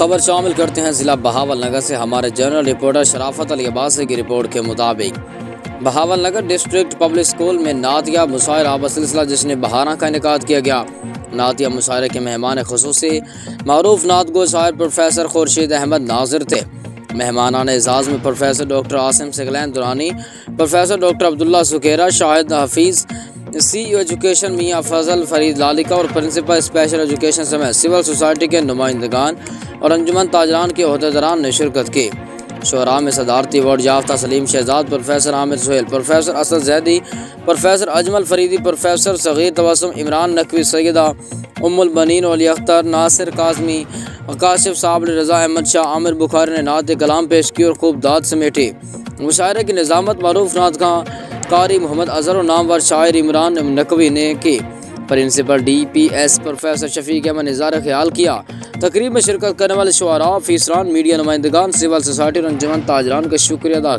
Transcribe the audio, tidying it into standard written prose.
खबर शामिल करते हैं ज़िला बहावलनगर से। हमारे जनरल रिपोर्टर शराफत अली अब्बासी की रिपोर्ट के मुताबिक बहावलनगर डिस्ट्रिक्ट पब्लिक स्कूल में नातिया मुशायरा बसिलसिला जिसने बहाना का इनेकाद किया गया। नातिया मुशायरे के मेहमान खुसूसी मारूफ नातगो शायर प्रोफेसर खुर्शीद अहमद नाजिर थे। मेहमानान एजाज़ में professor doctor Asim Saqlain Durrani, professor doctor Abdullah Sukera, Shahid Hafeez, CEO education Mian Fazal Farid Lalika और प्रिंसिपल स्पेशल एजुकेशन समेत सिविल सोसाइटी के नुमाइंदगान और अंजुमन ताजरान के अहदेदारान ने शिरकत की। शुरा में सदारती अवार्ड याफ्ता Saleem Shahzad, professor Amir Suhail, professor Asad Zaidi, professor Ajmal Faridi, professor Saghir Tabassum, Imran Naqvi, Syeda Ummul Baneen Ali Akhtar, Nasir Kazmi, Kashif Sabal, Raza Ahmad Shah, Amir Bukhari ने नात कलाम पेश की और खूब दाद समेटी। मुशायरे की निज़ामत मारूफ नात कारी मोहम्मद अजहर और नामवर शायर इमरान नकवी ने की। Principal DPS professor Shafiq Ahmad ने इज़हार ख्याल किया। तकरीब में शिरकत करने वाले शुआरा, अफसरान, मीडिया नुमाइंदगान, सिविल सोसाइटी और अंजुमन ताजरान का शुक्रिया अदा